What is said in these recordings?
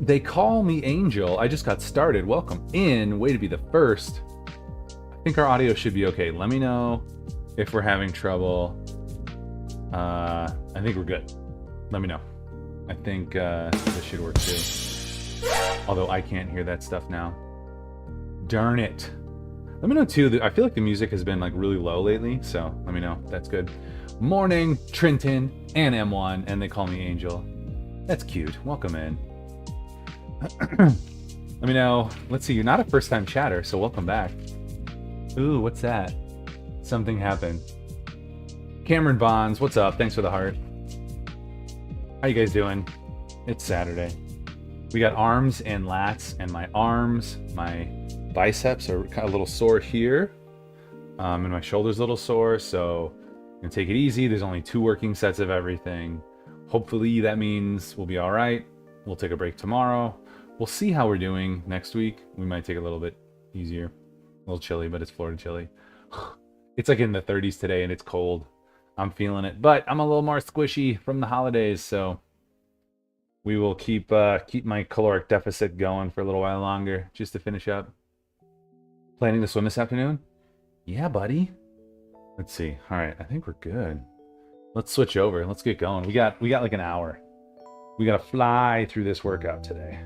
They call me Angel. I just got started. Welcome in. Way to be the first. I think our audio should be okay. Let me know if we're having trouble. I think we're good. Let me know. I think this should work too. Although I can't hear that stuff now. Darn it. Let me know too. I feel like the music has been like really low lately, so let me know. That's good. Morning, Trenton and M1, and they call me Angel. That's cute. Welcome in. Let me know. Let's see. You're not a first-time chatter, so welcome back. Ooh, what's that? Something happened. Cameron Bonds, what's up? Thanks for the heart. How you guys doing? It's Saturday. We got arms and lats, and my arms, my biceps are kind of a little sore here, and my shoulder's a little sore, so I'm gonna take it easy. There's only 2 working sets of everything. Hopefully that means we'll be all right. We'll take a break tomorrow. We'll see how we're doing next week. We might take it a little bit easier. A little chilly, but it's Florida chilly. It's like in the 30s today, and it's cold. I'm feeling it, but I'm a little more squishy from the holidays, so we will keep my caloric deficit going for a little while longer, just to finish up. Planning to swim this afternoon? Yeah, buddy. Let's see. All right, I think we're good. Let's switch over. Let's get going. We got like an hour. We gotta fly through this workout today.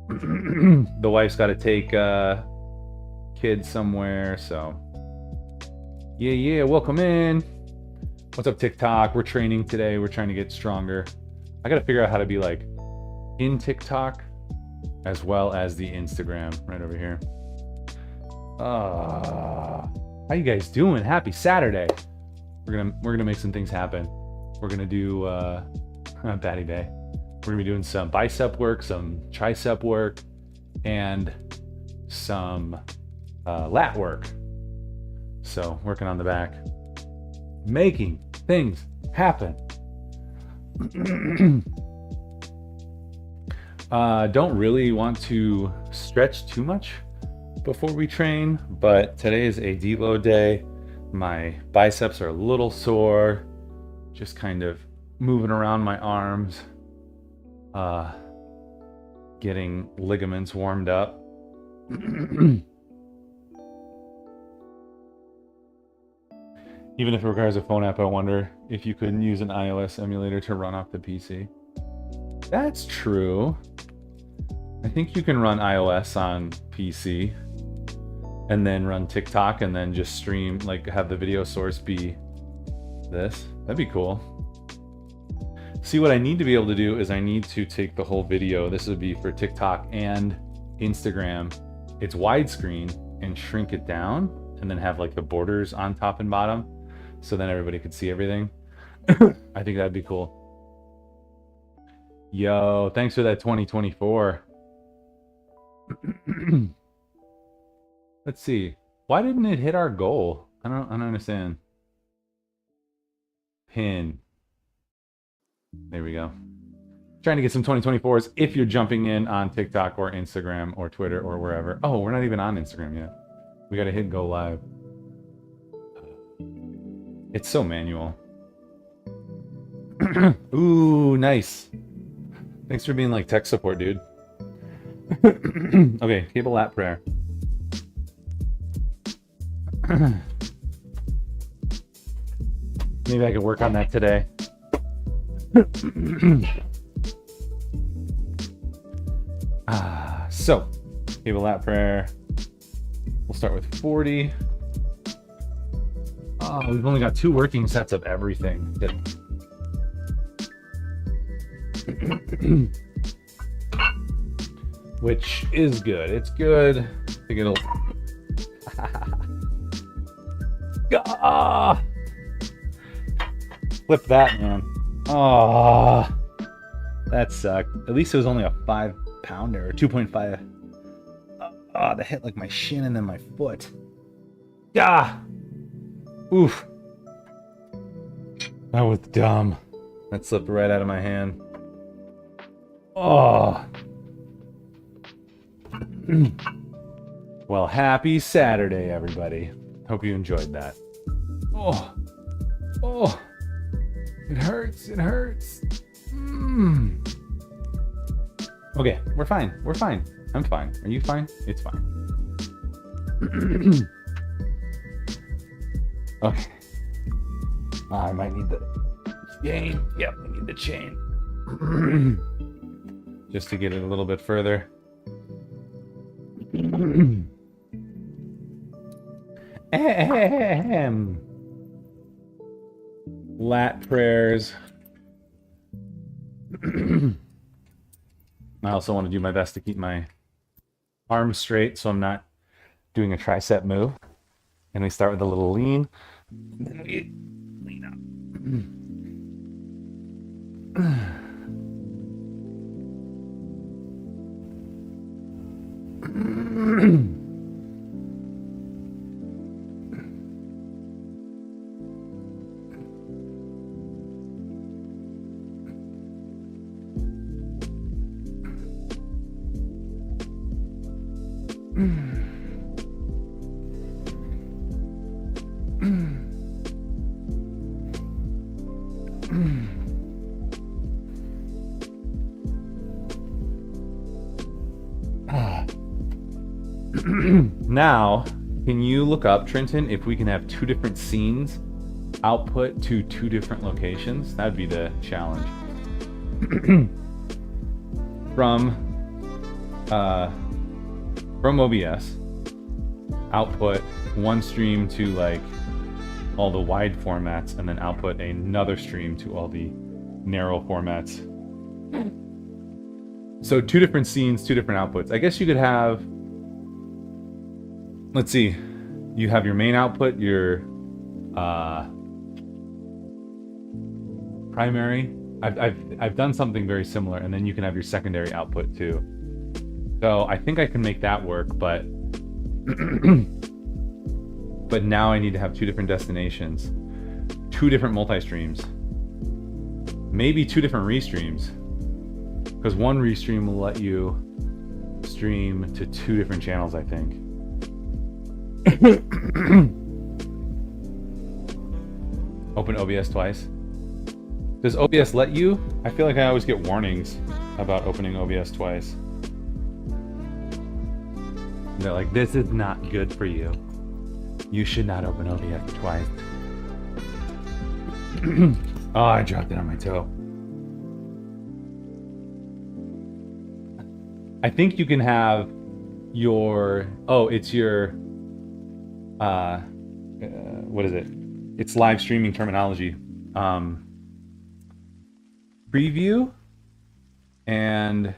The wife's got to take kids somewhere, so yeah. Welcome in. What's up, TikTok? We're training today. We're trying to get stronger. I gotta figure out how to be like in TikTok as well as the Instagram right over here. How you guys doing? Happy Saturday. We're gonna make some things happen. We're gonna do Patty Day. We're gonna be doing some bicep work, some tricep work, and some lat work. So working on the back, making things happen. Don't really want to stretch too much before we train, but today is a deload day. My biceps are a little sore, just kind of moving around my arms, getting ligaments warmed up. Even if it requires a phone app, I wonder if you couldn't use an iOS emulator to run off the PC. That's true. I think you can run iOS on PC and then run TikTok and then just stream, like have the video source be this. That'd be cool. See, what I need to be able to do is I need to take the whole video. This would be for TikTok and Instagram. It's widescreen and shrink it down and then have like the borders on top and bottom so then everybody could see everything. I think that'd be cool. Yo, thanks for that 2024. Let's see. Why didn't it hit our goal? I don't understand. Pin. There we go. Trying to get some 2024s if you're jumping in on TikTok or Instagram or Twitter or wherever. Oh, we're not even on Instagram yet. We got to hit go live. It's so manual. Ooh, nice. Thanks for being like tech support, dude. Okay, cable lat prayer. Maybe I could work on that today. So, cable lat prayer. We'll start with 40. Oh, we've only got 2 working sets of everything. Which is good. It's good. I think it'll... Ah! Flip that, man. Oh, that sucked. At least it was only a 5-pounder or 2.5. Oh, that hit like my shin and then my foot. Ah! Oof. That was dumb. That slipped right out of my hand. Oh. Well, happy Saturday, everybody. Hope you enjoyed that. Oh. Oh. It hurts. It hurts. Okay, we're fine. We're fine. I'm fine. Are you fine? It's fine. Okay. I might need the chain. Yep, we need the chain. Just to get it a little bit further. Lat prayers. I also want to do my best to keep my arms straight so I'm not doing a tricep move. And we start with a little lean. Then we lean up. Now, can you look up, Trenton, if we can have two different scenes output to two different locations? That would be the challenge. From OBS, output one stream to like all the wide formats, and then output another stream to all the narrow formats. So two different scenes, two different outputs. I guess you could have, let's see, you have your main output, your primary. I've done something very similar, and then you can have your secondary output too. So I think I can make that work, but but now I need to have two different destinations, two different multi-streams, maybe two different restreams, because one restream will let you stream to two different channels, I think. Open OBS twice. Does OBS let you? I feel like I always get warnings about opening OBS twice. They're like, this is not good for you. You should not open OBS twice. Oh, I dropped it on my toe. I think you can have your, it's your, what is it? It's live streaming terminology. Preview and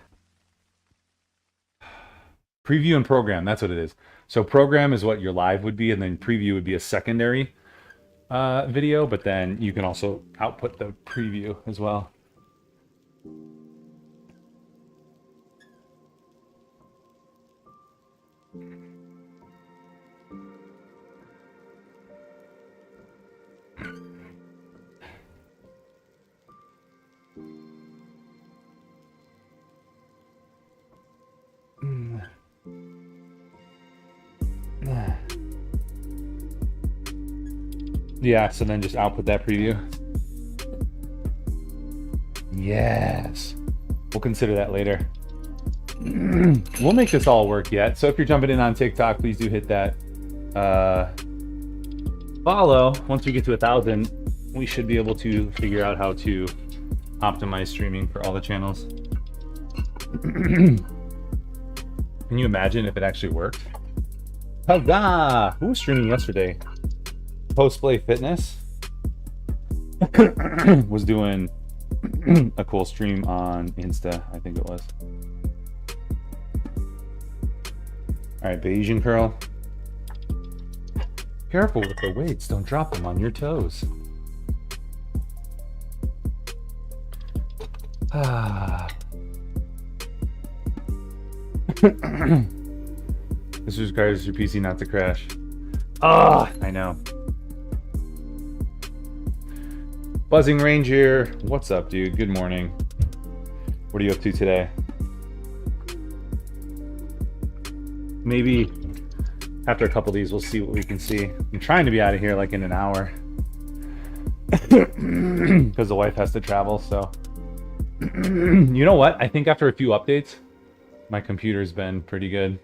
program, that's what it is. So program is what your live would be, and then preview would be a secondary video, but then you can also output the preview as well. Yeah, so then just output that preview. Yes. We'll consider that later. We'll make this all work yet. So if you're jumping in on TikTok, please do hit that follow. Once we get to 1,000, we should be able to figure out how to optimize streaming for all the channels. Can you imagine if it actually worked? Huzzah! Who was streaming yesterday? Postplay Fitness was doing a cool stream on Insta, I think it was. All right, Bayesian curl. Careful with the weights, don't drop them on your toes. This requires your PC not to crash. I know. Buzzing Ranger, what's up, dude? Good morning. What are you up to today? Maybe after a couple of these, we'll see what we can see. I'm trying to be out of here like in an hour because the wife has to travel. So, you know what? I think after a few updates, My computer's been pretty good.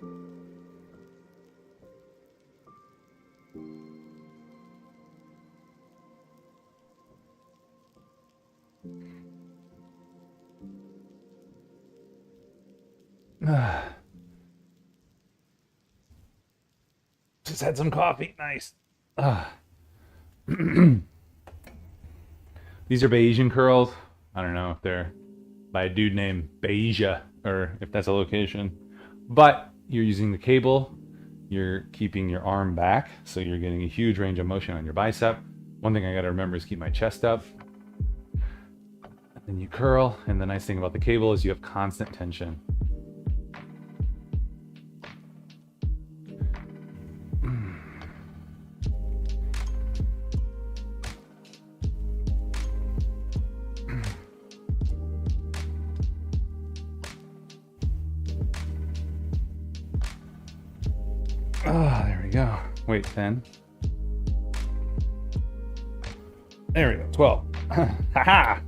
Just had some coffee. Nice. These are Bayesian curls. I don't know if they're by a dude named Beja or if that's a location. But you're using the cable. You're keeping your arm back, so you're getting a huge range of motion on your bicep. One thing I got to remember is keep my chest up. And then you curl, and the nice thing about the cable is you have constant tension. Ah, there we go. Wait, 10. There we go, 12. Haha!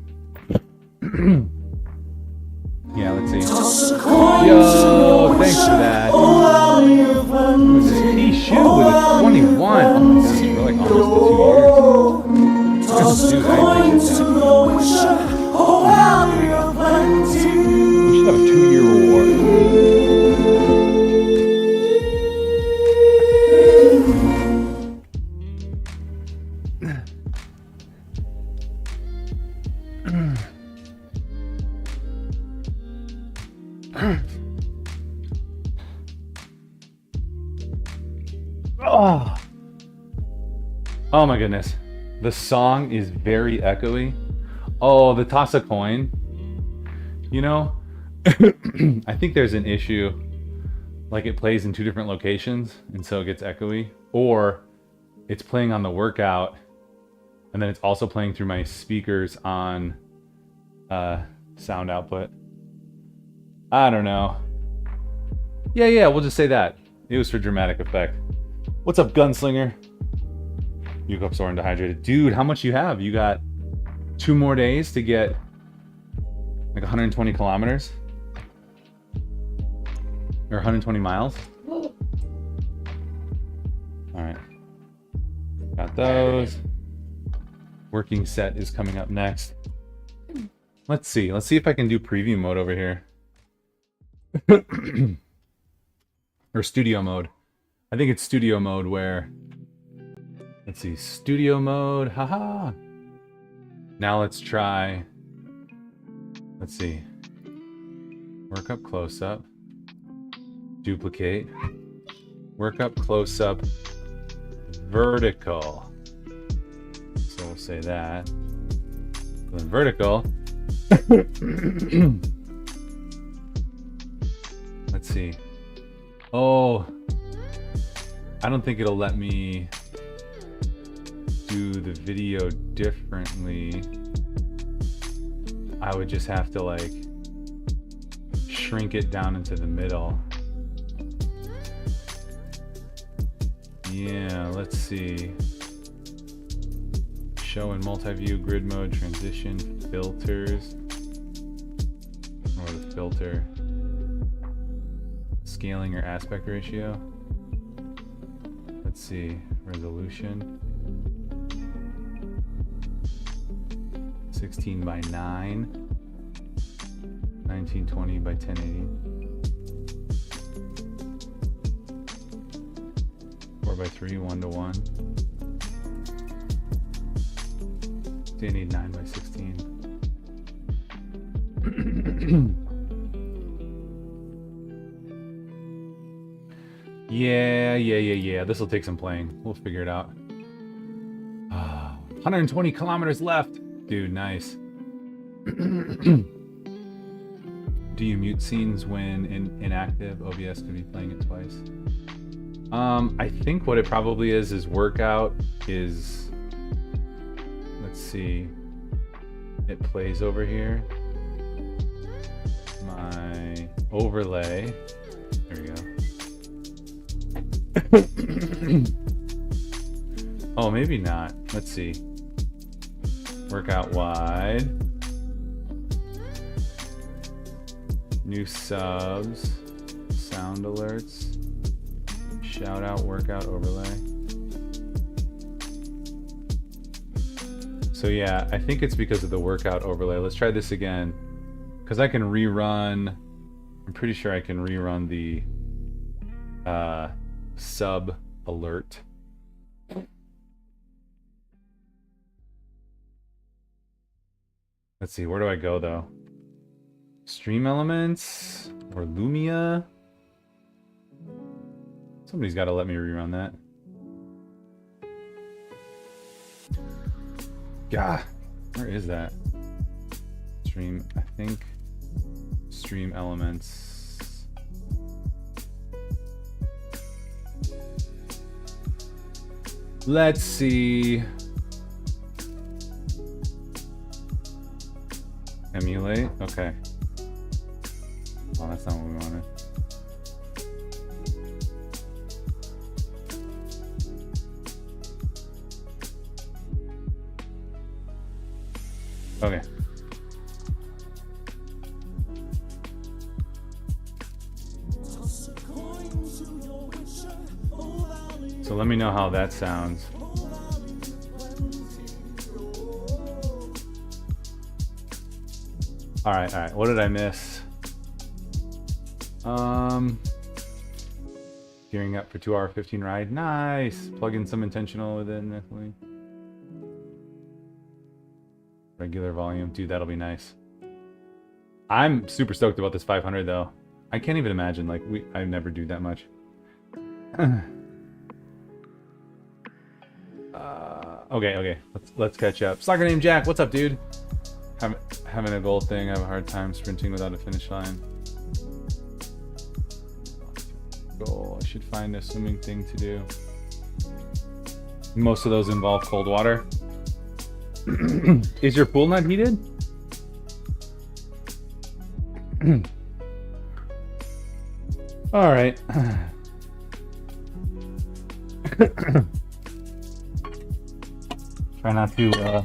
Yeah, let's see. Yo, thanks for that. What was it? T-Shoe with a 21. Oh my gosh, we're like almost to 2 years. Dude, I appreciate that. We should have a 2-year reward. Oh my goodness. The song is very echoey. Oh, the toss a coin. You know, I think there's an issue. Like it plays in 2 different locations and so it gets echoey. Or it's playing on the workout and then it's also playing through my speakers on sound output. I don't know. Yeah, we'll just say that. It was for dramatic effect. What's up, Gunslinger? You go up sore and dehydrated. Dude, how much you have? You got 2 more days to get like 120 kilometers? Or 120 miles? Alright. Got those. Working set is coming up next. Let's see. Let's see if I can do preview mode over here. Or studio mode. I think it's studio mode where... Let's see. Studio mode. Haha. Now let's try... Let's see. Work up, close up. Duplicate. Work up, close up. Vertical. So we'll say that. Then vertical. Let's see. Oh, I don't think it'll let me do the video differently. I would just have to like shrink it down into the middle. Yeah, let's see. Show in multi-view, grid mode, transition, filters. Or the filter. Scaling or aspect ratio. Let's see. Resolution. 16 by 9. 1920 by 1080. 4 by 3, 1:1. 1089 by 16. Yeah. This will take some playing. We'll figure it out. 120 kilometers left. Dude, nice. Do you mute scenes when inactive? OBS could be playing it twice. I think what it probably is workout is... Let's see. It plays over here. My overlay. There we go. Oh, maybe not. Let's see. Workout wide. New subs. sound alerts. Shout out workout overlay. So yeah, I think it's because of the workout overlay. Let's try this again. Because I can rerun, I'm pretty sure I can rerun the sub alert. Let's see, where do I go though? Stream Elements or Lumia? Somebody's got to let me rerun that. God, where is that? Stream, I think. Stream Elements. Let's see. Emulate? Okay. Oh, that's not what we wanted. Okay. So let me know how that sounds. All right. What did I miss? Gearing up for 2-hour 15 ride. Nice. Plug in some intentional within definitely. Regular volume. Dude, that'll be nice. I'm super stoked about this 500 though. I can't even imagine, like, I never do that much. Okay. Let's catch up. Soccer name Jack, what's up, dude? Having a goal thing, I have a hard time sprinting without a finish line. Goal. I should find a swimming thing to do. Most of those involve cold water. Is your pool not heated? All right. Try not to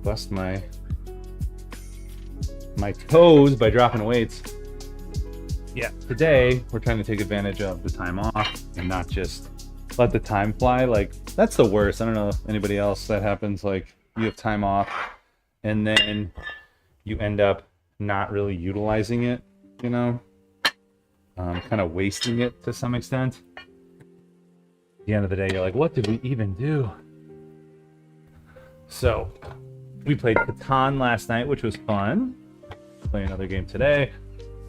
bust my toes by dropping weights. Yeah, today we're trying to take advantage of the time off and not just let the time fly. Like, that's the worst. I don't know if anybody else that happens. Like, you have time off and then you end up not really utilizing it, you know, kind of wasting it to some extent. At the end of the day, you're like, what did we even do? So we played Catan last night, which was fun. Play another game today,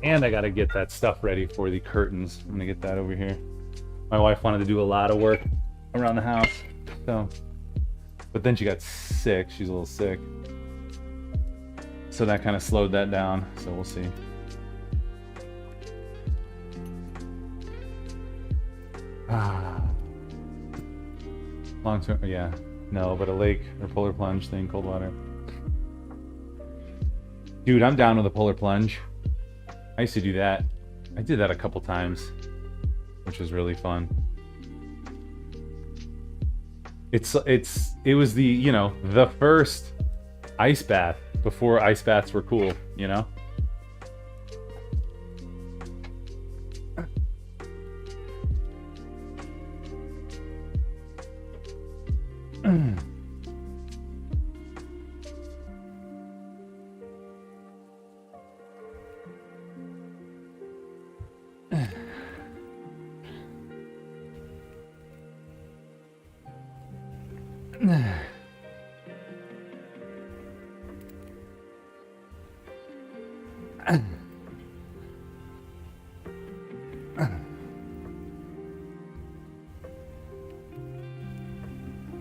and I got to get that stuff ready for the curtains. I'm gonna get that over here. My wife wanted to do a lot of work around the house, so, but then she got sick. She's a little sick, so that kind of slowed that down. So we'll see. Long term, yeah, no, but a lake or polar plunge thing, cold water. Dude, I'm down with a polar plunge. I used to do that. I did that a couple times, which was really fun. It was the, you know, the first ice bath before ice baths were cool, you know?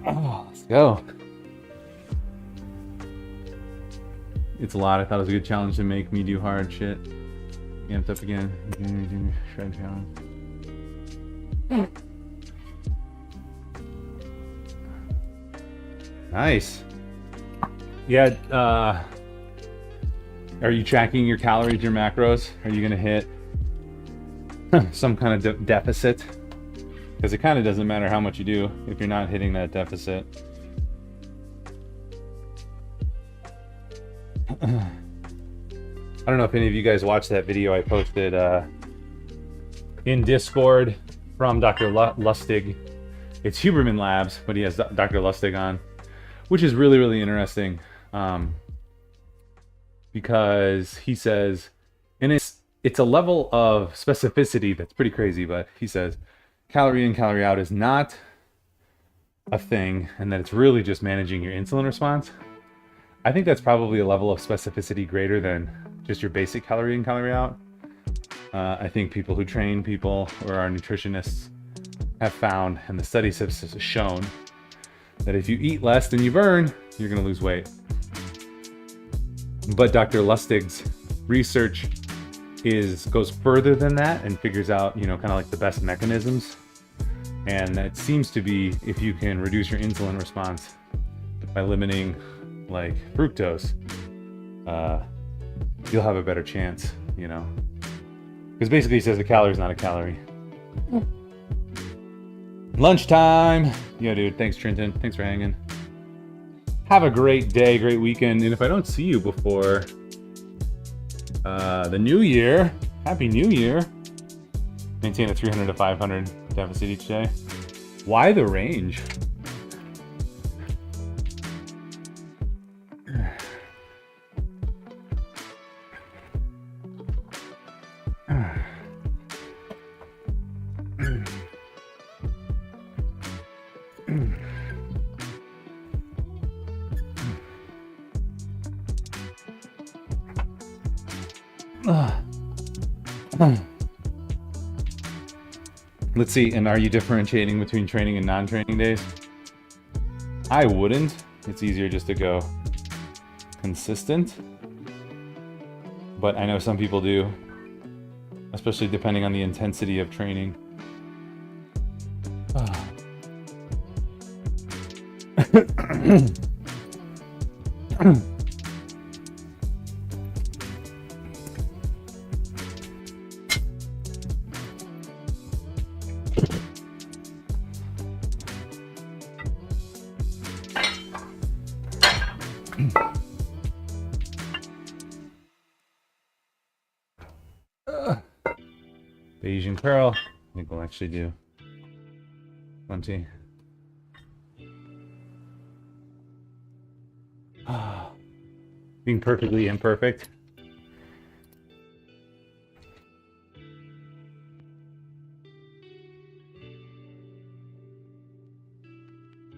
Oh, let's go. It's a lot. I thought it was a good challenge to make me do hard shit. Amped up again. Shred challenge. Nice. Yeah, are you tracking your calories, your macros? Are you gonna hit some kind of deficit? Because it kind of doesn't matter how much you do if you're not hitting that deficit. I don't know if any of you guys watched that video I posted in Discord from Dr. Lustig. It's Huberman Labs, but he has Dr. Lustig on, which is really, really interesting, because he says, and it's a level of specificity that's pretty crazy, but he says calorie in, calorie out is not a thing, and that it's really just managing your insulin response. I think that's probably a level of specificity greater than just your basic calorie in, calorie out. I think people who train people or are nutritionists have found, and the studies have shown, that if you eat less than you burn, you're going to lose weight. But Dr. Lustig's research goes further than that and figures out, kind of like the best mechanisms. And it seems to be, if you can reduce your insulin response by limiting like fructose, you'll have a better chance, because basically he says a calorie is not a calorie. Lunchtime. Yeah, dude. Thanks, Trenton. Thanks for hanging. Have a great day, great weekend. And if I don't see you before the new year, Happy New Year. Maintain a 300 to 500 deficit each day. Why the range? Let's see, and are you differentiating between training and non-training days? I wouldn't. It's easier just to go consistent. But I know some people do, especially depending on the intensity of training. Bayesian curl. I think we'll actually do 20. Being perfectly imperfect.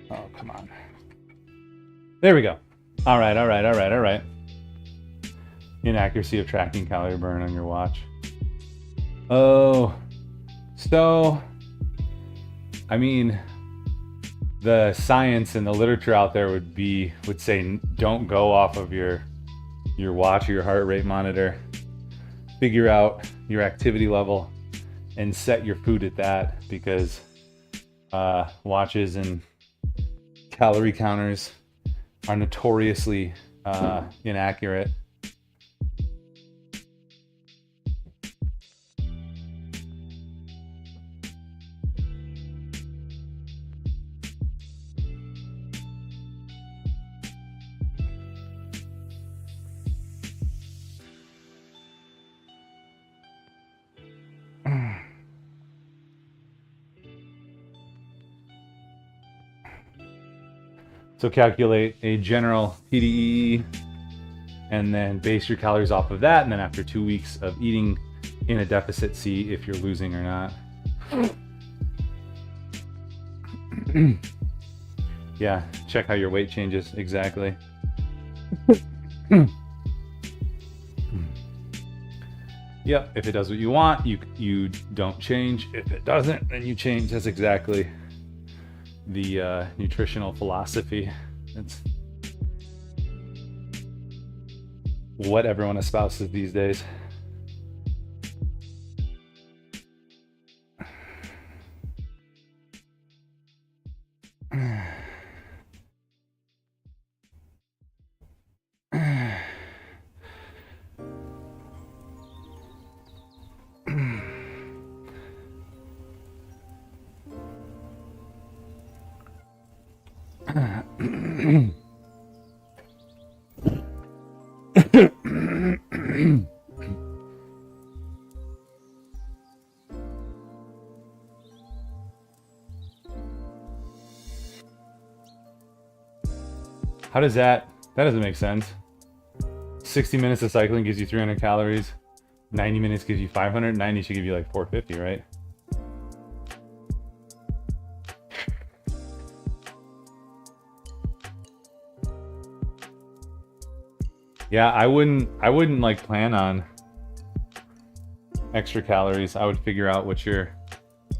Oh, come on. There we go. All right. Inaccuracy of tracking calorie burn on your watch. Oh, so, I mean, the science and the literature out there would say don't go off of your watch or your heart rate monitor. Figure out your activity level and set your food at that, because watches and calorie counters are notoriously inaccurate. So calculate a general TDEE and then base your calories off of that. And then after 2 weeks of eating in a deficit, see if you're losing or not. Yeah, check how your weight changes. Exactly. Yep, if it does what you want, you don't change. If it doesn't, then you change. That's exactly the nutritional philosophy. It's what everyone espouses these days. How does that doesn't make sense. 60 minutes of cycling gives you 300 calories. 90 minutes gives you 500. 90 should give you like 450, right? Yeah, I wouldn't like plan on extra calories. I would figure out what your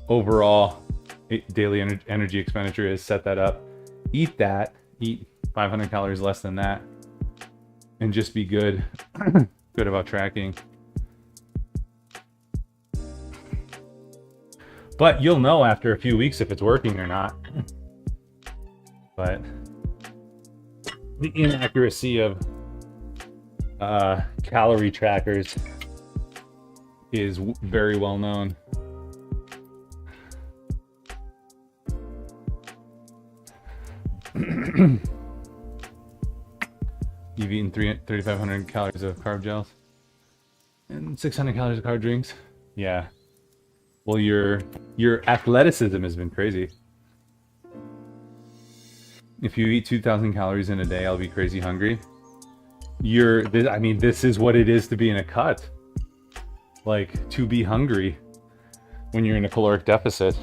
overall daily energy expenditure is, set that up, eat 500 calories less than that, and just be good good about tracking. But you'll know after a few weeks if it's working or not. But the inaccuracy of calorie trackers is very well known. You've eaten 3,500 calories of carb gels and 600 calories of carb drinks. Yeah. Well, your athleticism has been crazy. If you eat 2,000 calories in a day, I'll be crazy hungry. This is what it is to be in a cut. Like, to be hungry when you're in a caloric deficit.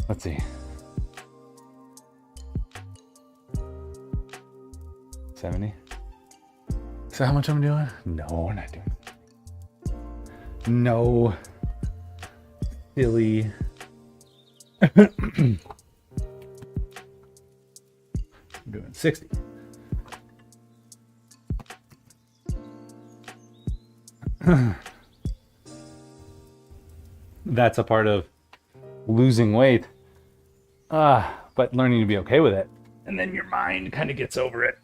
Let's see. $70. Is that how much I'm doing? No, we're not doing it. No. Silly. I'm doing 60. That's a part of losing weight. But learning to be okay with it. And then your mind kind of gets over it.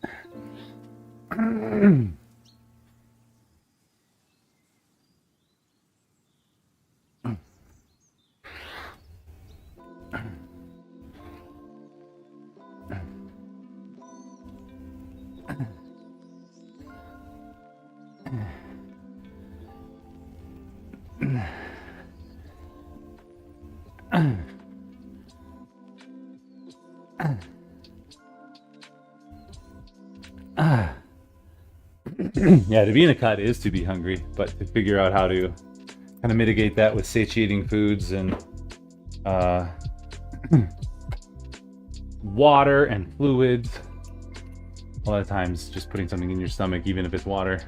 Yeah, to be in a cut is to be hungry, but to figure out how to kind of mitigate that with satiating foods and water and fluids. A lot of times just putting something in your stomach, even if it's water,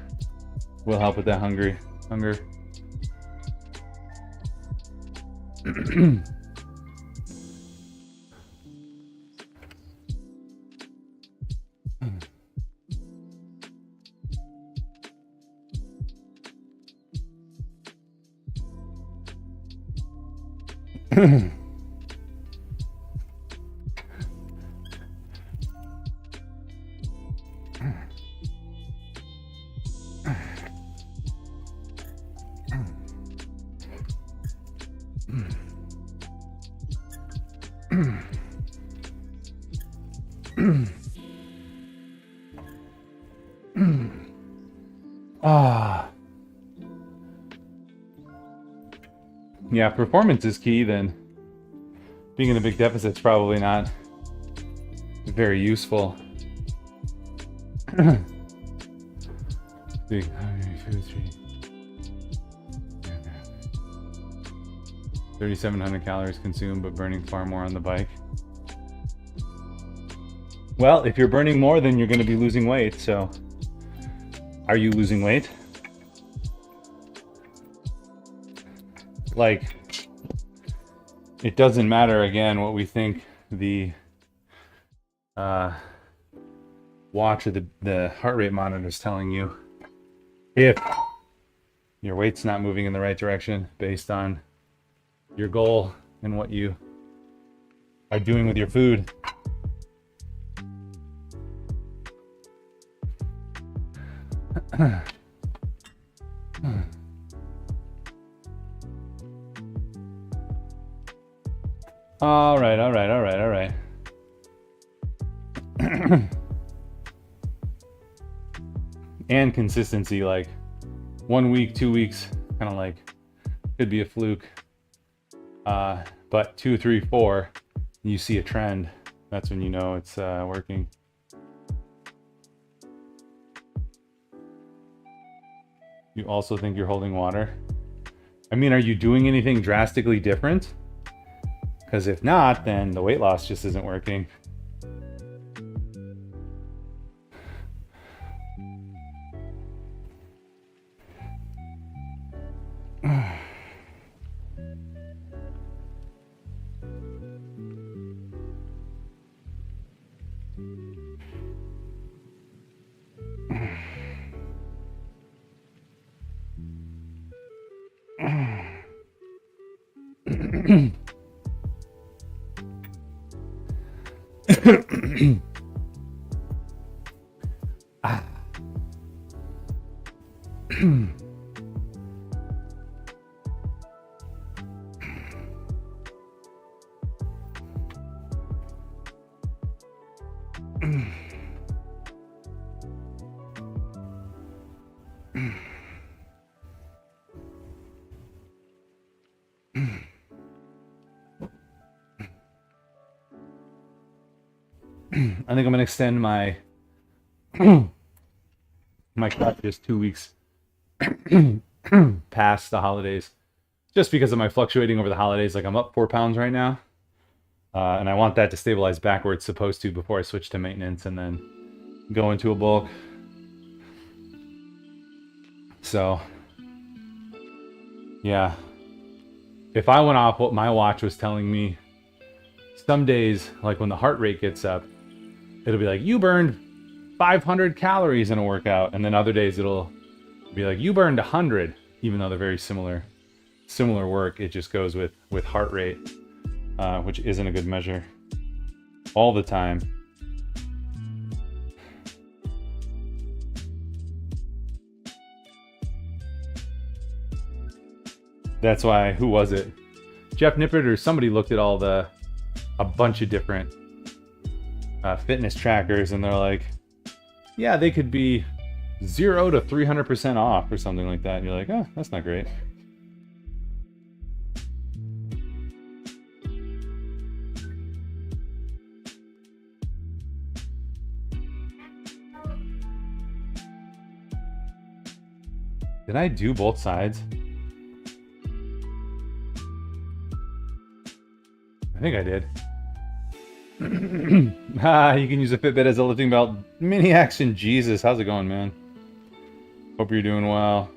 will help with that hunger. Yeah, performance is key, then being in a big deficit is probably not very useful. 3,700 calories consumed, but burning far more on the bike. Well, if you're burning more, then you're going to be losing weight. So, are you losing weight? Like, it doesn't matter, again, what we think the watch or the heart rate monitor is telling you. If your weight's not moving in the right direction based on your goal and what you are doing with your food. All right. And consistency, like 1 week, 2 weeks, kind of like could be a fluke. But 2, 3, 4, you see a trend That's when you know it's working. You also think you're holding water? I mean, are you doing anything drastically different? Because if not, then the weight loss just isn't working. I think I'm gonna extend my my cut just 2 weeks past the holidays, just because of my fluctuating over the holidays. Like I'm up 4 pounds right now, and I want that to stabilize back where it's supposed to before I switch to maintenance and then go into a bulk. So yeah, if I went off what my watch was telling me, some days, like when the heart rate gets up, it'll be like, you burned 500 calories in a workout. And then other days it'll be like, you burned 100, even though they're very similar work. It just goes with heart rate, which isn't a good measure all the time. That's why, who was it? Jeff Nippert or somebody looked at a bunch of different fitness trackers, and they're like, yeah, they could be 0 to 300% off or something like that. And you're like, oh, that's not great. Did I do both sides? I think I did. You can use a Fitbit as a lifting belt. Mini Action Jesus, how's it going, man? Hope you're doing well.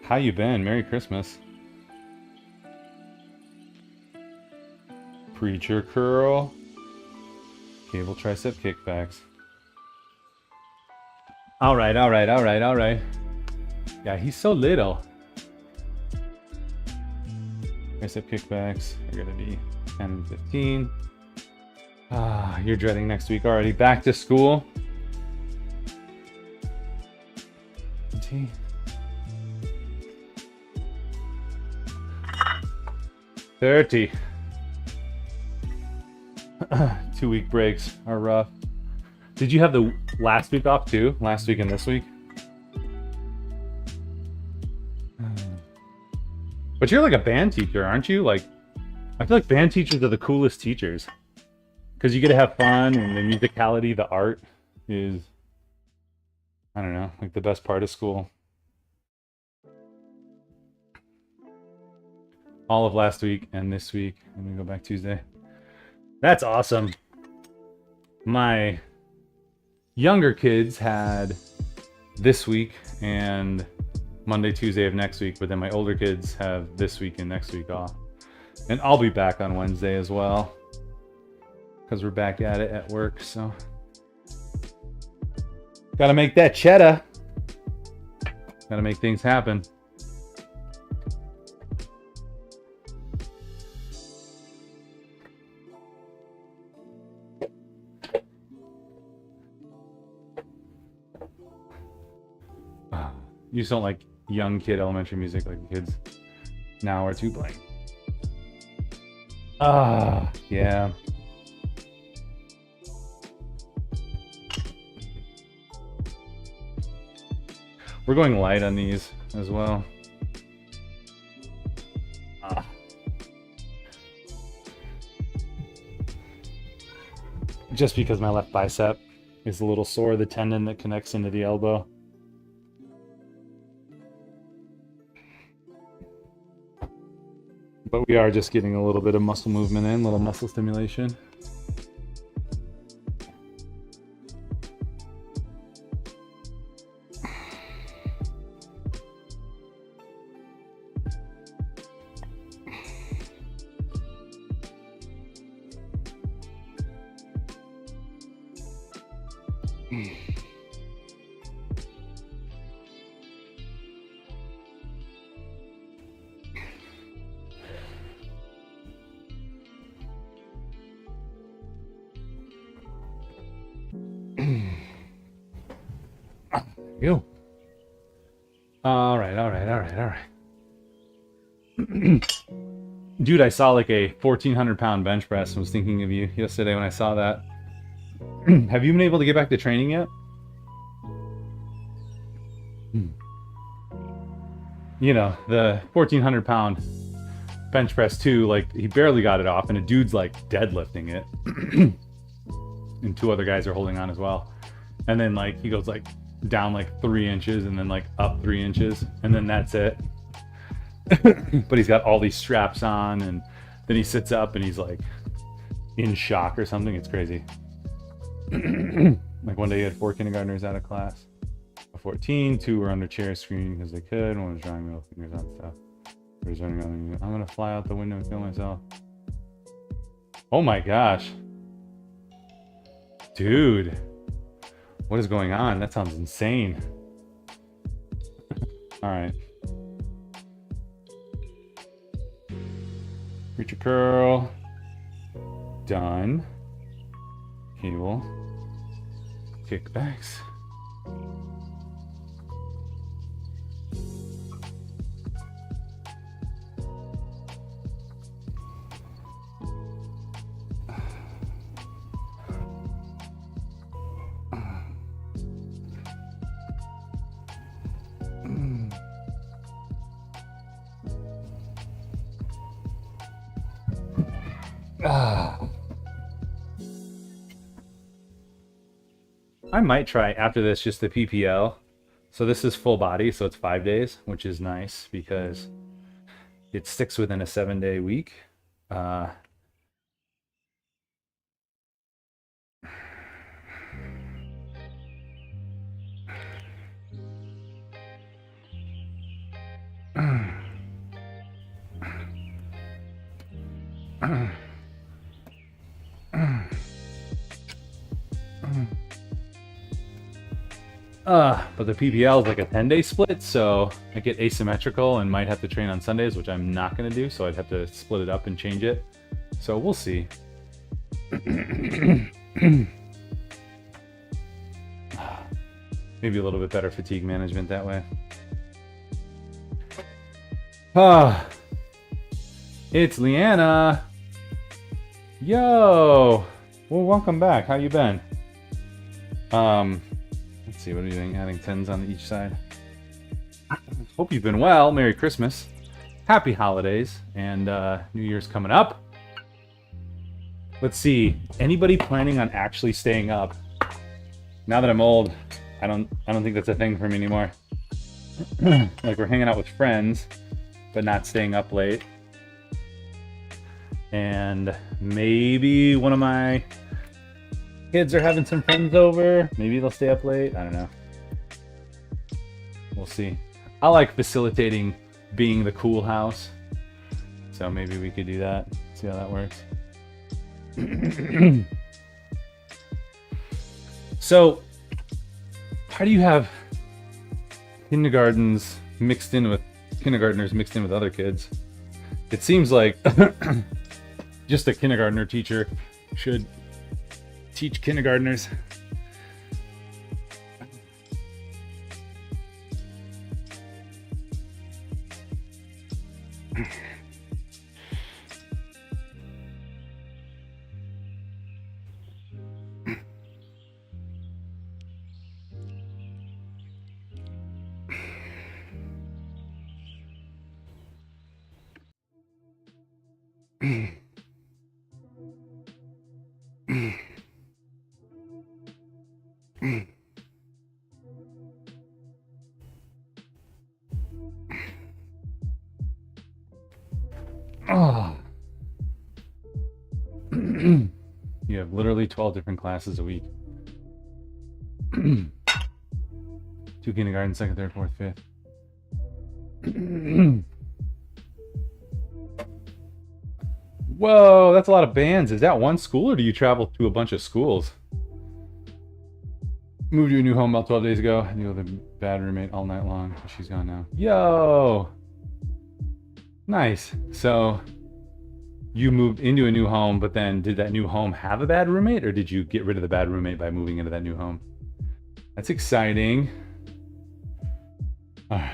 How you been? Merry Christmas. Preacher curl. Cable tricep kickbacks. All right. Yeah, he's so little. Tricep kickbacks are gonna be 10 and 15. You're dreading next week already. Back to school. 30. 2-week breaks are rough. Did you have the last week off too? Last week and this week? But you're like a band teacher, aren't you? Like, I feel like band teachers are the coolest teachers. Because you get to have fun, and the musicality, the art is, I don't know, like the best part of school. All of last week and this week. I'm gonna go back Tuesday. That's awesome. My younger kids had this week and Monday, Tuesday of next week, but then my older kids have this week and next week off. And I'll be back on Wednesday as well, because we're back at it at work, so. Gotta make that cheddar. Gotta make things happen. You just don't like young kid elementary music like the kids now are too playing. Yeah. We're going light on these as well. just because my left bicep is a little sore, the tendon that connects into the elbow. But we are just getting a little bit of muscle movement in, a little muscle stimulation. You. All right. Dude, I saw like a 1,400-pound bench press and was thinking of you yesterday when I saw that. Have you been able to get back to training yet? You know, the 1,400-pound bench press too, like he barely got it off and a dude's like deadlifting it. And two other guys are holding on as well. And then like he goes like down like 3 inches and then like up 3 inches and then that's it. But he's got all these straps on and then he sits up and he's like in shock or something. It's crazy. Like one day he had 4 kindergartners out of class of 14, 2 were under chair screening because they could, one was drawing middle fingers on stuff. He was running on, I'm gonna fly out the window and kill myself. Oh my gosh. Dude. What is going on? That sounds insane. Alright. Reach a curl. Done. Cable. Kickbacks. I might try after this just the PPL. So this is full body, so it's 5 days, which is nice because it sticks within a 7-day week. But the PPL is like a 10-day split, so I get asymmetrical and might have to train on Sundays, which I'm not going to do, so I'd have to split it up and change it. So we'll see. Maybe a little bit better fatigue management that way. It's Leanna. Yo. Well, welcome back. How you been? Let's see, what are you doing? Adding 10s on each side. Hope you've been well. Merry Christmas. Happy holidays. And New Year's coming up. Let's see. Anybody planning on actually staying up? Now that I'm old, I don't think that's a thing for me anymore. Like we're hanging out with friends, but not staying up late. And maybe one of my kids are having some friends over. Maybe they'll stay up late. I don't know. We'll see. I like facilitating being the cool house. So maybe we could do that. See how that works. So, how do you have kindergartners mixed in with other kids? It seems like just a kindergartner teacher should teach kindergartners. Oh. You have literally 12 different classes a week. 2 kindergarten, second, third, fourth, fifth. Whoa, that's a lot of bands. Is that one school or do you travel to a bunch of schools? Moved to a new home about 12 days ago. I knew the bad roommate all night long. She's gone now. Yo! Nice. So you moved into a new home, but then did that new home have a bad roommate or did you get rid of the bad roommate by moving into that new home? That's exciting. All right.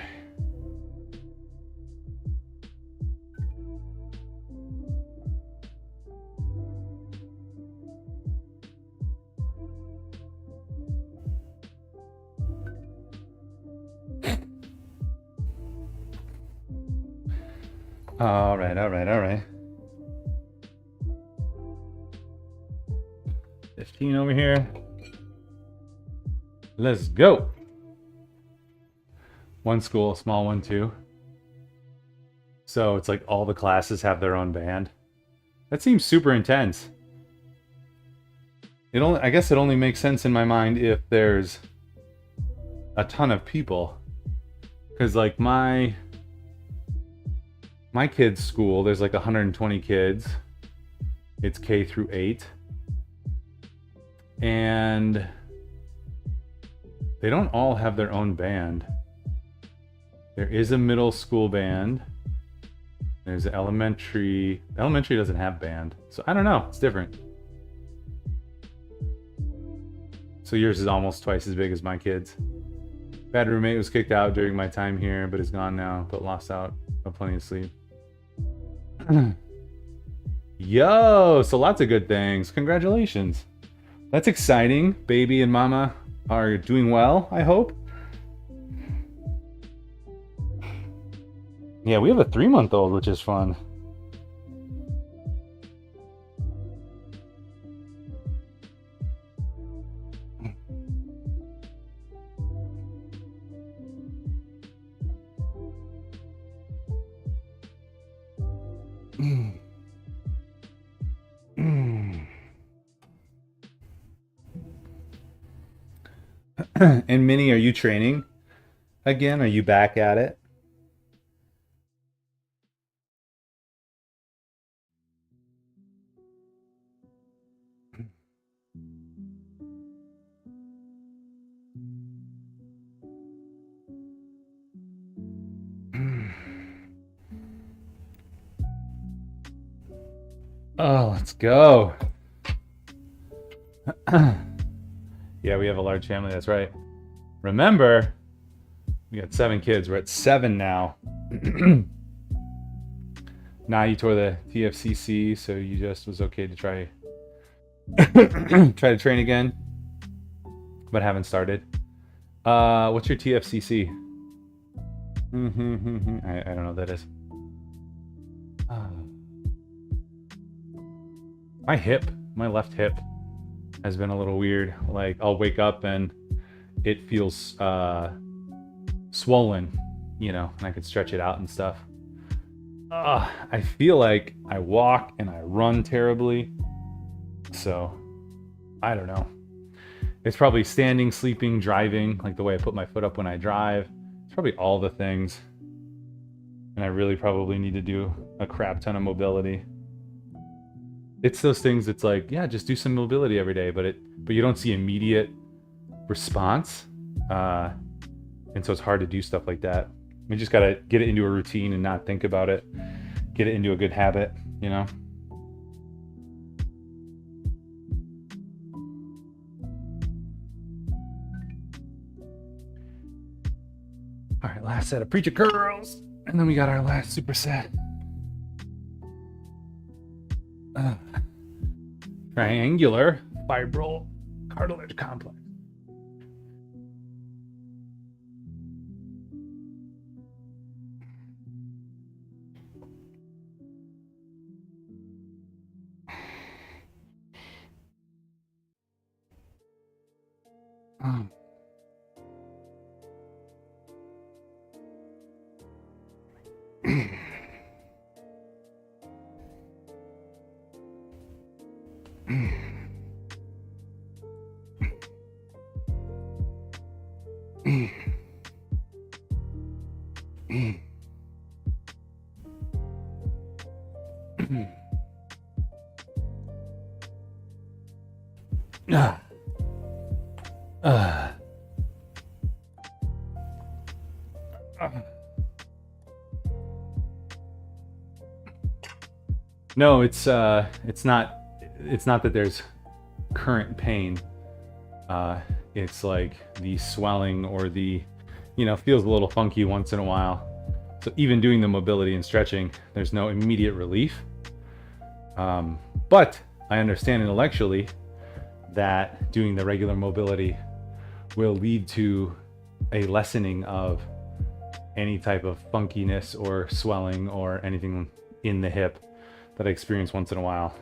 All right, all right, all right. 15 over here. Let's go. One school, small one too. So it's like all the classes have their own band. That seems super intense. I guess it only makes sense in my mind if there's a ton of people. Cause like my kids' school, there's like 120 kids. It's K through 8. And they don't all have their own band. There is a middle school band. There's elementary. Elementary doesn't have band. So I don't know. It's different. So yours is almost twice as big as my kids. Bad roommate was kicked out during my time here, but is gone now, but lost out of plenty of sleep. Yo, so lots of good things. Congratulations. That's exciting. Baby and mama are doing well, I hope. Yeah, we have a 3-month-old, which is fun. And Minnie, are you training again? Are you back at it? Oh, let's go. Yeah, we have a large family. That's right. Remember, we got 7 kids. We're at 7 now. Now you tore the TFCC, so you just was okay to try try to train again, but haven't started. What's your TFCC? I don't know what that is. My hip, my left hip, has been a little weird. Like I'll wake up and it feels swollen, you know, and I could stretch it out and stuff. I feel like I walk and I run terribly. So, I don't know. It's probably standing, sleeping, driving, like the way I put my foot up when I drive. It's probably all the things. And I really probably need to do a crap ton of mobility. It's those things that's like, yeah, just do some mobility every day, but you don't see immediate response. And so it's hard to do stuff like that. You just gotta get it into a routine and not think about it. Get it into a good habit, you know? All right, last set of preacher curls. And then we got our last superset. Triangular fibril cartilage complex. No, it's not. It's not that there's current pain. It's like the swelling or the, feels a little funky once in a while. So even doing the mobility and stretching, there's no immediate relief. But I understand intellectually that doing the regular mobility will lead to a lessening of any type of funkiness or swelling or anything in the hip that I experience once in a while.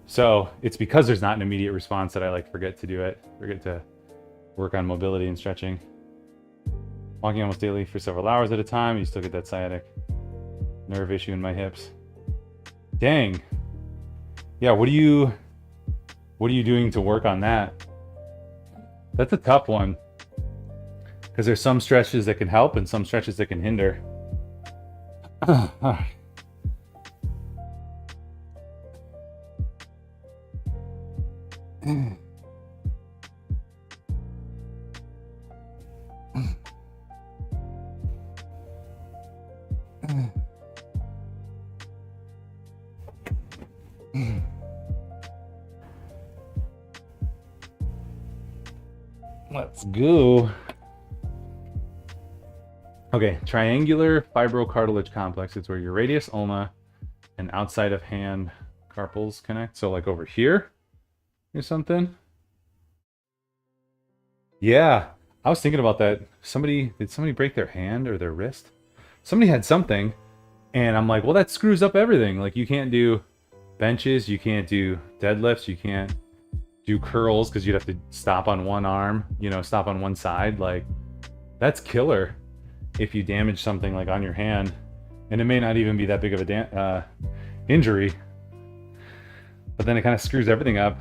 So it's because there's not an immediate response that I forget to do it. Forget to work on mobility and stretching. Walking almost daily for several hours at a time, you still get that sciatic nerve issue in my hips. Dang. Yeah, what are you doing to work on that? That's a tough one. Because there's some stretches that can help and some stretches that can hinder. Let's go. Okay, triangular fibrocartilage complex. It's where your radius, ulna, and outside of hand carpals connect. So like over here or something. Yeah, I was thinking about that. Did somebody break their hand or their wrist? Somebody had something, and I'm like, well, that screws up everything. Like you can't do benches, you can't do deadlifts, you can't do curls because you'd have to stop on one arm, stop on one side. Like that's killer if you damage something like on your hand, and it may not even be that big of a injury, but then it kind of screws everything up.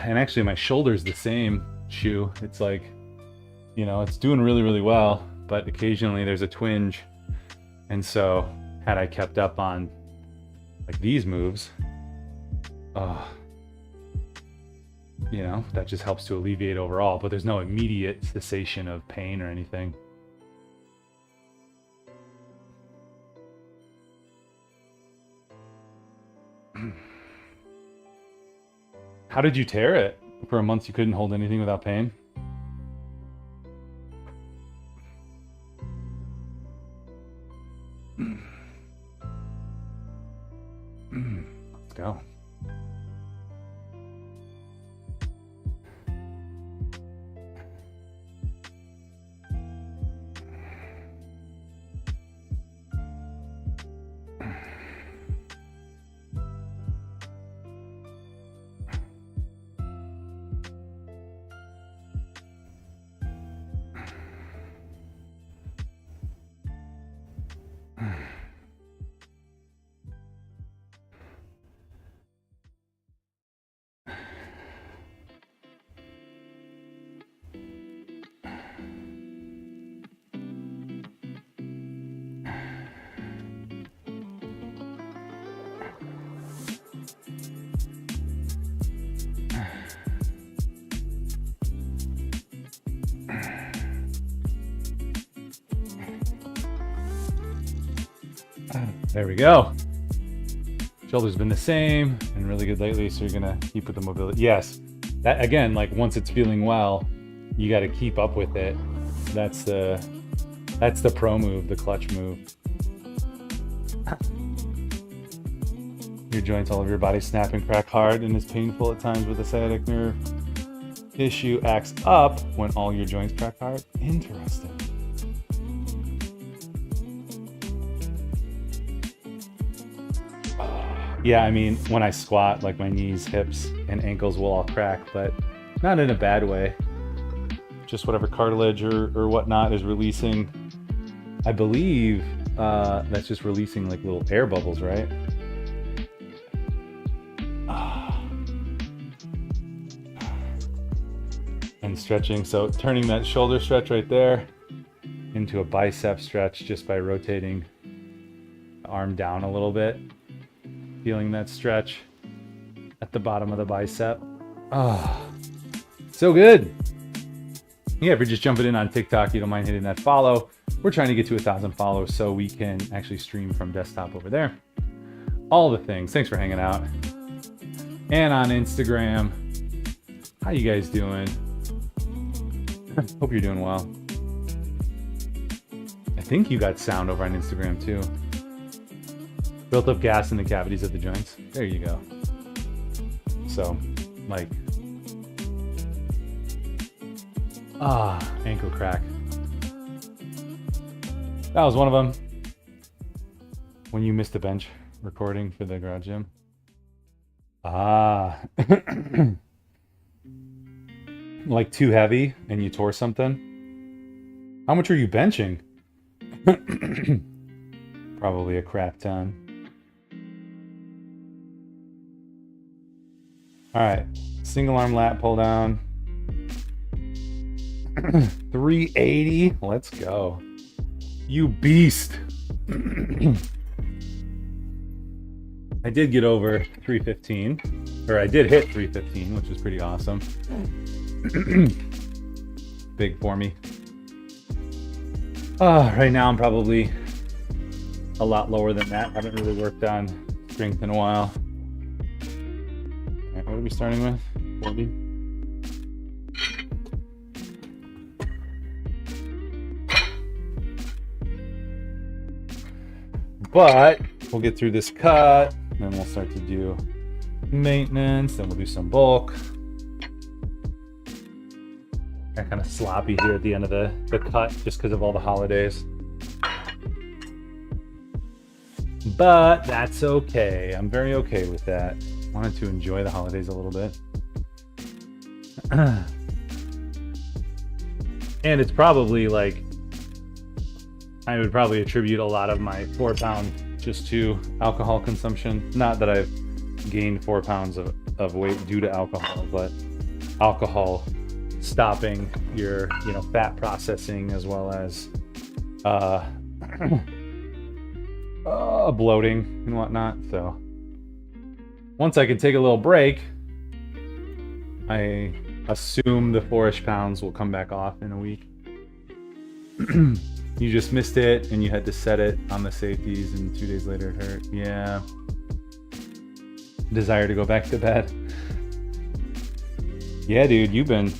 And actually my shoulder's the same shoe. It's like, it's doing really, really well, but occasionally there's a twinge. And so had I kept up on like these moves, that just helps to alleviate overall, but there's no immediate cessation of pain or anything. How did you tear it? For a month you couldn't hold anything without pain? Let's go. There we go. Shoulder's been the same and really good lately, so you're gonna keep with the mobility. Yes, that again, like once it's feeling well, you got to keep up with it. That's the pro move, the clutch move. Your joints all over your body snap and crack hard and is painful at times with the sciatic nerve issue acts up when all your joints crack hard. Interesting. Yeah, I mean, when I squat, like my knees, hips, and ankles will all crack, but not in a bad way. Just whatever cartilage or whatnot is releasing. I believe that's just releasing like little air bubbles, right? And stretching, so turning that shoulder stretch right there into a bicep stretch just by rotating the arm down a little bit. Feeling that stretch at the bottom of the bicep. So good. Yeah, if you're just jumping in on TikTok, you don't mind hitting that follow. We're trying to get to 1,000 followers so we can actually stream from desktop over there. All the things. Thanks for hanging out. And on Instagram. How you guys doing? Hope you're doing well. I think you got sound over on Instagram too. Built up gas in the cavities of the joints. There you go. So, like, ankle crack. That was one of them. When you missed a bench recording for the garage gym. Like too heavy and you tore something. How much are you benching? Probably a crap ton. All right, single arm lat pull down. 380, let's go. You beast. I did get over 315, or I did hit 315, which was pretty awesome. Big for me. Right now I'm probably a lot lower than that. Haven't really worked on strength in a while. What are we starting with? 40? But we'll get through this cut, then we'll start to do maintenance, then we'll do some bulk. Got kind of sloppy here at the end of the cut just because of all the holidays. But that's okay. I'm very okay with that. Wanted to enjoy the holidays a little bit. And it's probably like, I would probably attribute a lot of my 4 pound just to alcohol consumption. Not that I've gained 4 pounds of weight due to alcohol, but alcohol stopping your, fat processing as well as bloating and whatnot. So once I can take a little break, I assume the 4-ish pounds will come back off in a week. You just missed it and you had to set it on the safeties and 2 days later it hurt. Yeah. Desire to go back to bed. Yeah, dude, you've been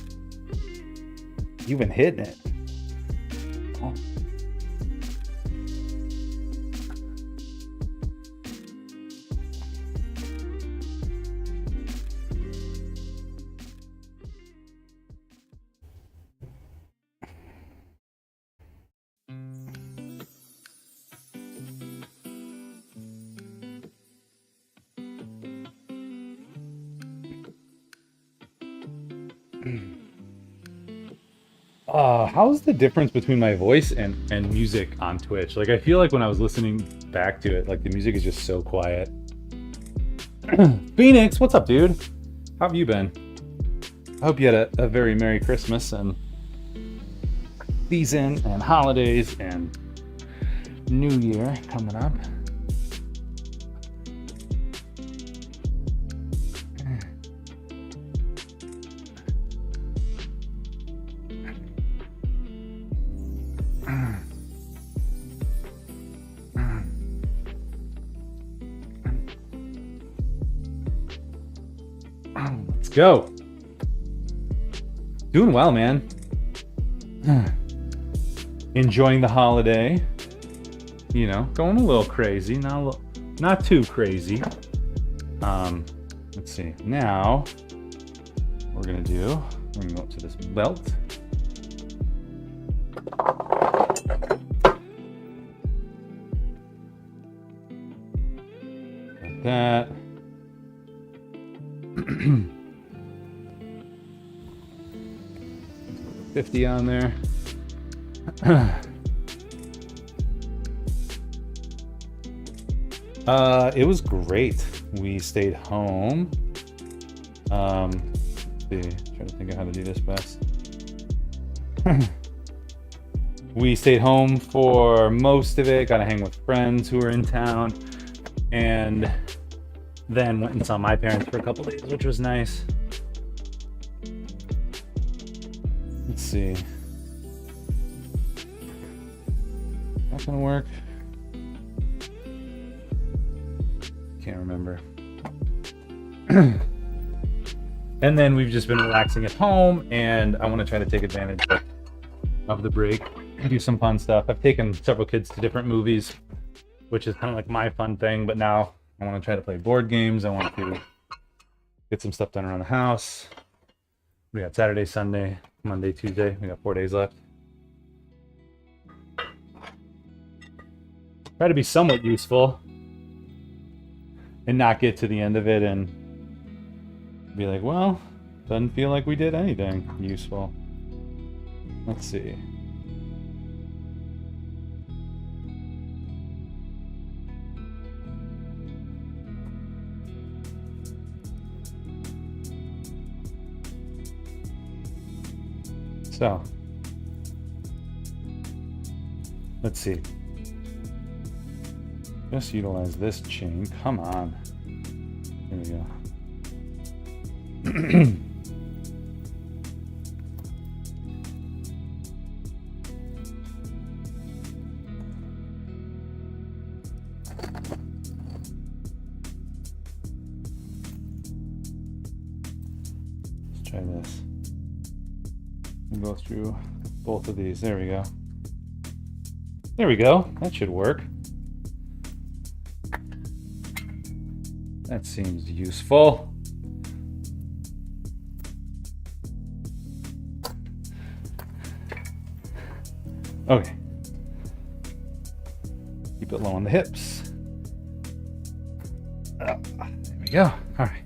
hitting it. Oh. How's the difference between my voice and music on Twitch? Like, I feel like when I was listening back to it, like the music is just so quiet. Phoenix, what's up, dude? How have you been? I hope you had a very Merry Christmas and season and holidays and New Year coming up. Let's go. Doing well, man. Enjoying the holiday. you know, going a little crazy, not too crazy. Let's see. Now, what we're gonna go up to this belt. Like that. 50 on there. It was great. We stayed home. Let's see, trying to think of how to do this best. We stayed home for most of it, got to hang with friends who were in town, and then went and saw my parents for a couple days, which was nice. Let's see. Not gonna work. Can't remember. And then we've just been relaxing at home, and I want to try to take advantage of the break and do some fun stuff. I've taken several kids to different movies, which is kind of like my fun thing, but now I want to try to play board games. I want to get some stuff done around the house. We got Saturday, Sunday, Monday, Tuesday. We got 4 days left. Try to be somewhat useful and not get to the end of it and be like, well, doesn't feel like we did anything useful. Let's see. So, let's see. Just utilize this chain. Come on. Here we go. Let's try this. We'll go through both of these. There we go. There we go. That should work. That seems useful. Okay. Keep it low on the hips. There we go. All right.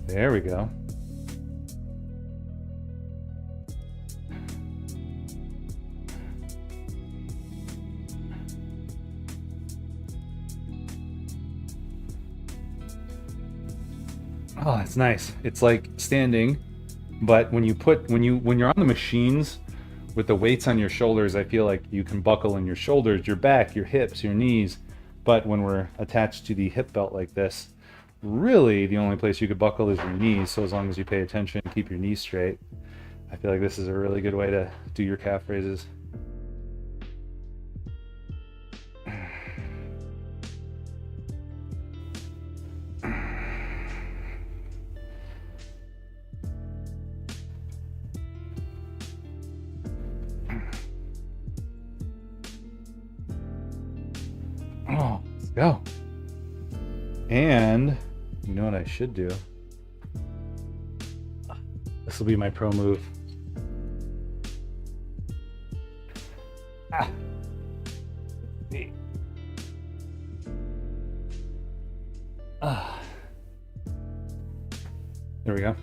There we go. Oh, it's nice. It's like standing, but when you're on the machines with the weights on your shoulders, I feel like you can buckle in your shoulders, your back, your hips, your knees. But when we're attached to the hip belt like this, really the only place you could buckle is your knees. So as long as you pay attention and keep your knees straight, I feel like this is a really good way to do your calf raises. Oh, let's go. And you know what I should do? This will be my pro move. Let's see. There we go.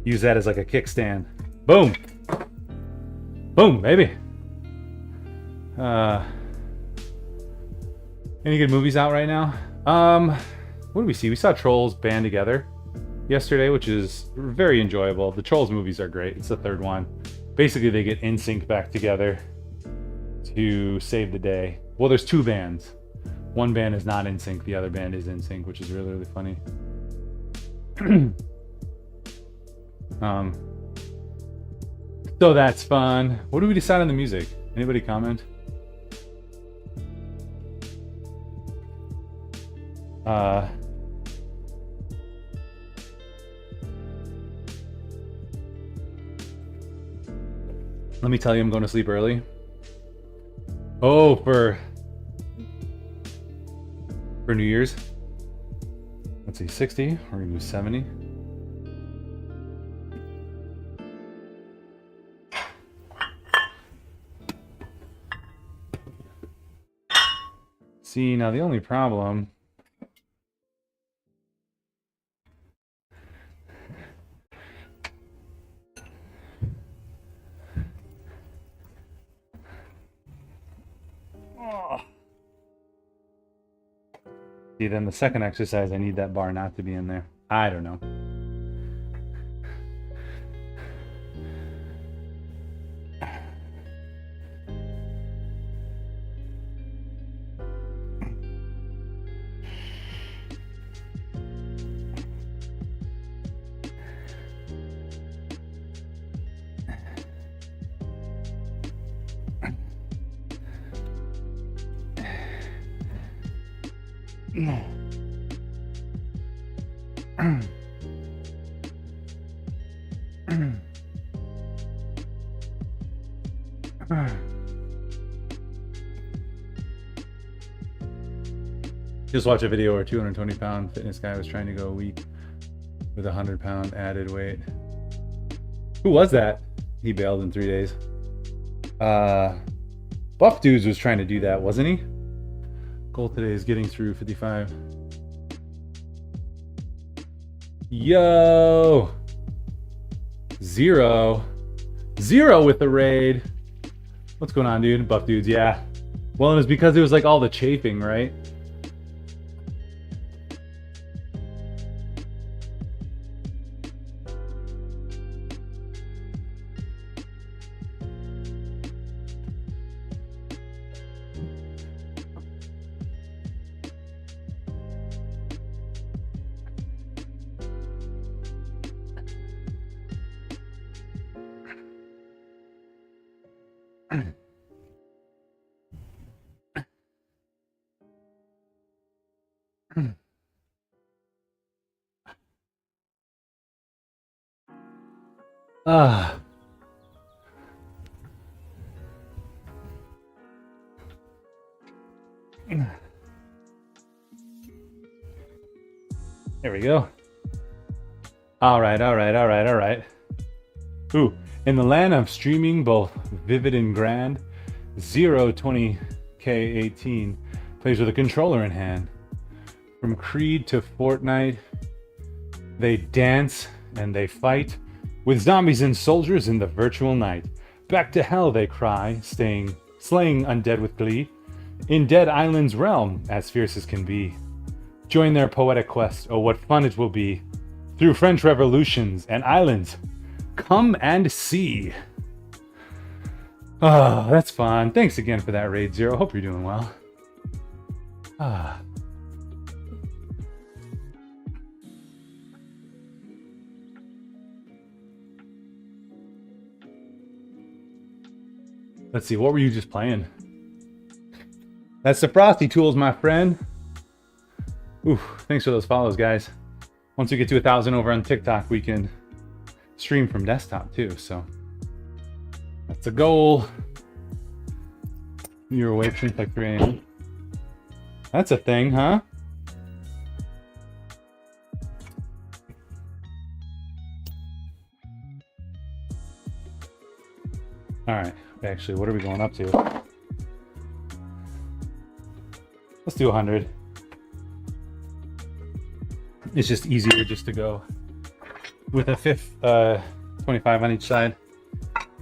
Use that as like a kickstand. Boom. Boom, baby. Any good movies out right now? What did we see? We saw Trolls Band Together yesterday, which is very enjoyable. The Trolls movies are great. It's the third one. Basically, they get NSYNC back together to save the day. Well, there's two bands. One band is not NSYNC. The other band is NSYNC, which is really, really funny. So that's fun. What do we decide on the music? Anybody comment? Let me tell you, I'm going to sleep early. Oh, for New Year's. Let's see, 60. We're gonna do 70. See, now the only problem. See, then the second exercise, I need that bar not to be in there. I don't know. Just watch a video where a 220-pound fitness guy was trying to go a week with a 100-pound added weight. Who was that? He bailed in 3 days. Buff Dudes was trying to do that, wasn't he? Goal today is getting through 55. Yo! Zero with the raid. What's going on, dude? Buff Dudes, yeah. Well, it was because it was like all the chafing, right? There we go. All right. Ooh, in the land of streaming both vivid and grand, 020K18 plays with a controller in hand. From Creed to Fortnite, they dance and they fight with zombies and soldiers in the virtual night. Back to hell they cry, slaying undead with glee. In Dead Island's realm, as fierce as can be. Join their poetic quest, oh what fun it will be. Through French revolutions and islands, come and see. Oh, that's fun. Thanks again for that raid, Zero. Hope you're doing well. Let's see, what were you just playing? That's the Frosty Tools, my friend. Ooh, thanks for those follows, guys. Once we get to 1,000 over on TikTok, we can stream from desktop too, so that's a goal. You were awake since like 3 a.m. That's a thing, huh? All right, actually, what are we going up to? Let's do 100. It's just easier just to go with a fifth 25 on each side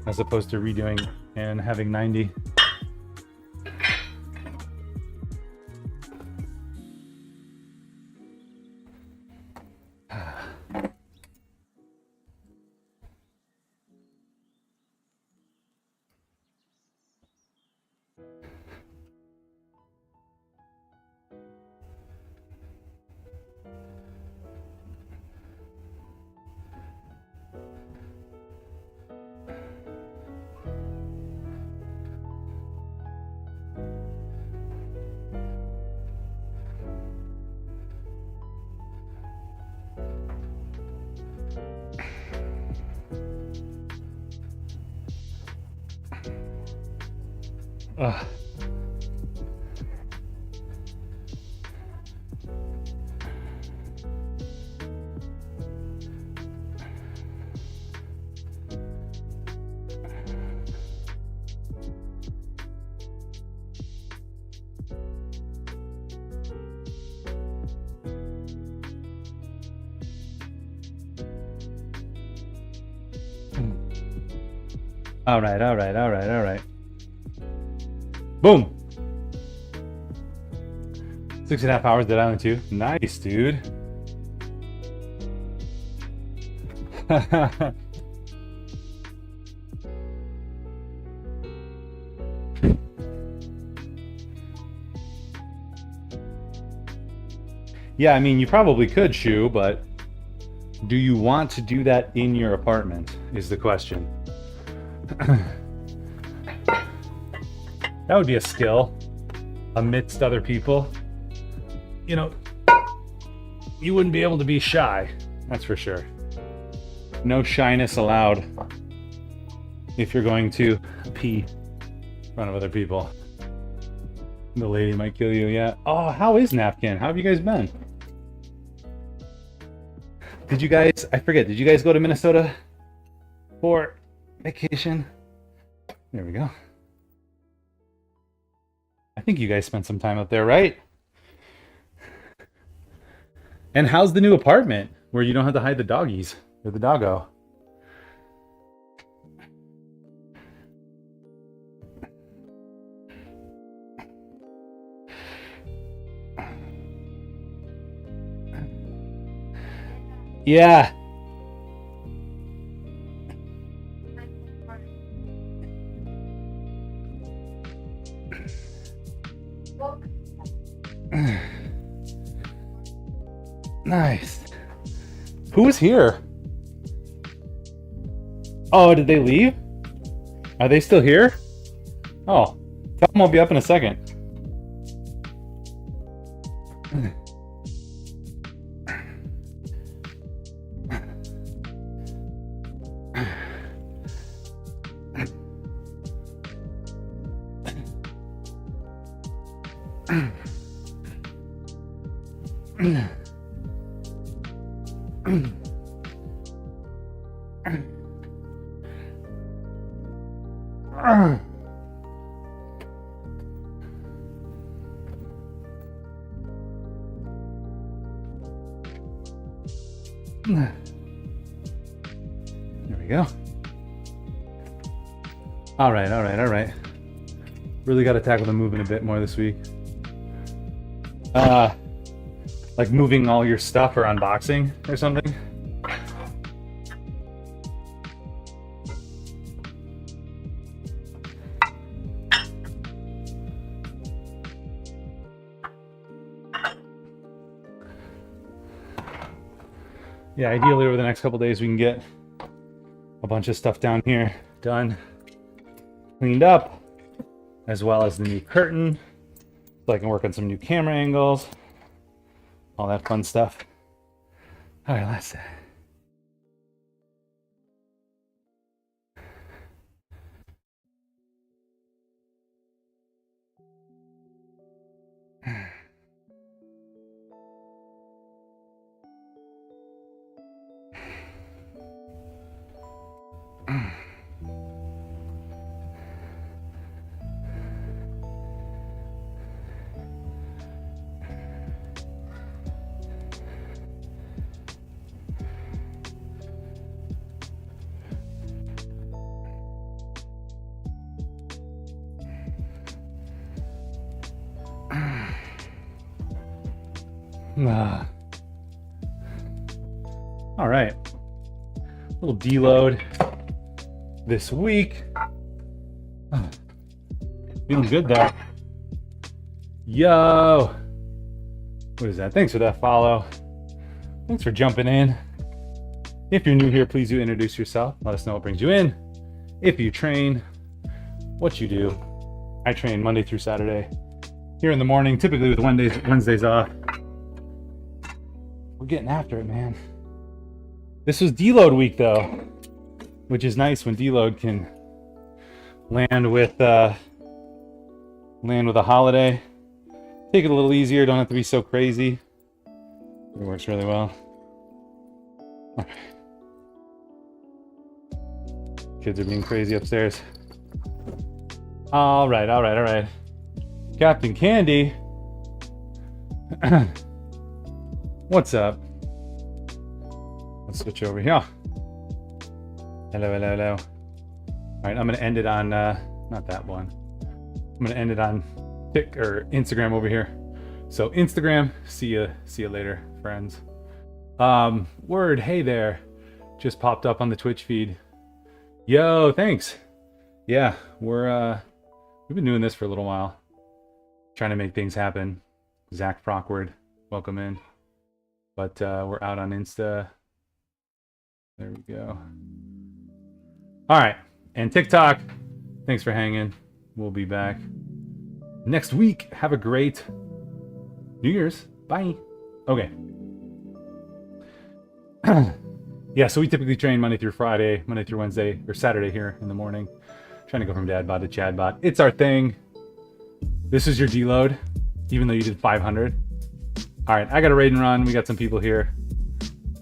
as opposed to redoing and having 90. Ugh. All right, all right, all right, all right. Boom. 6.5 hours Dead Island 2. Nice, dude. Yeah, I mean, you probably could, Shu, but do you want to do that in your apartment is the question. That would be a skill amidst other people. You know, you wouldn't be able to be shy, that's for sure. No shyness allowed if you're going to pee in front of other people. The lady might kill you, yeah. Oh, how is Napkin? How have you guys been? Did you guys, I forget, did you guys go to Minnesota for vacation? There we go. I think you guys spent some time up there, right? And how's the new apartment where you don't have to hide the doggies or the doggo? Yeah. Nice. Who was here? Oh, did they leave? Are they still here? Oh, tell them I'll be up in a second. There we go. All right, all right, all right. Really got to tackle the movement a bit more this week. Like moving all your stuff or unboxing or something. Yeah, ideally over the next couple days we can get a bunch of stuff down here done, cleaned up, as well as the new curtain, so I can work on some new camera angles, all that fun stuff. All right, let's see. All right, little deload this week. Feeling good though. Yo, what is that? Thanks for that follow. Thanks for jumping in. If you're new here, please do introduce yourself. Let us know what brings you in. If you train, what you do. I train Monday through Saturday here in the morning, typically with Wednesdays off. We're getting after it, man. This was deload week though, which is nice when deload can land with land with a holiday. Take it a little easier, don't have to be so crazy. It works really well. Okay. Kids are being crazy upstairs. Alright, alright, alright. Captain Candy. What's up? Let's switch over here. Hello, hello, hello. Alright, I'm gonna end it on not that one. I'm gonna end it on Instagram over here. So Instagram, see you later, friends. Word, hey there. Just popped up on the Twitch feed. Yo, thanks. Yeah, we've been doing this for a little while. Trying to make things happen. Zach Frockward, welcome in. But we're out on Insta. There we go. Alright, and TikTok, thanks for hanging. We'll be back next week. Have a great New Year's. Bye. Okay. Yeah, so we typically train Monday through Friday, Monday through Wednesday, or Saturday here in the morning. Trying to go from Dadbot to Chadbot. It's our thing. This is your deload, even though you did 500. All right, I got a raid and run. We got some people here.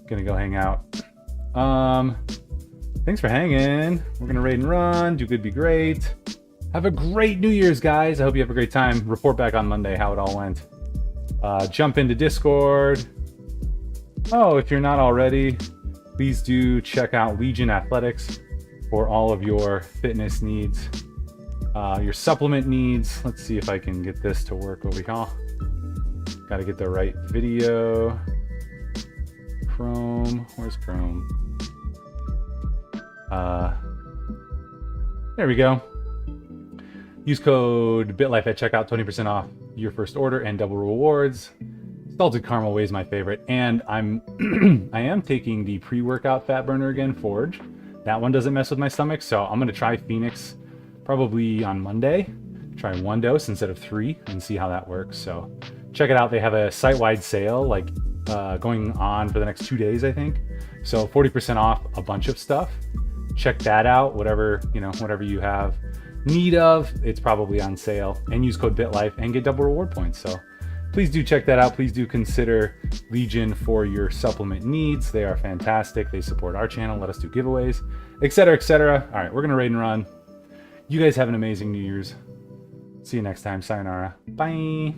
Gonna go hang out. Thanks for hanging. We're gonna raid and run. Do good, be great. Have a great New Year's, guys. I hope you have a great time. Report back on Monday how it all went. Jump into Discord. Oh, if you're not already, please do check out Legion Athletics for all of your fitness needs, your supplement needs. Let's see if I can get this to work over here. Got to get the right video. Chrome, where's Chrome? There we go. Use code BitLife at checkout, 20% off your first order and double rewards. Salted caramel way is my favorite, and I am taking the pre-workout fat burner again, Forge. That one doesn't mess with my stomach, so I'm gonna try Phoenix probably on Monday. Try 1 dose instead of 3 and see how that works. So check it out. They have a site-wide sale like going on for the next 2 days, I think. So 40% off a bunch of stuff. Check that out. Whatever you have need of, it's probably on sale. And use code BitLife and get double reward points. So please do check that out. Please do consider Legion for your supplement needs. They are fantastic. They support our channel, let us do giveaways, etc., etc. All right, we're going to raid and run. You guys have an amazing New Year's. See you next time. Sayonara. Bye.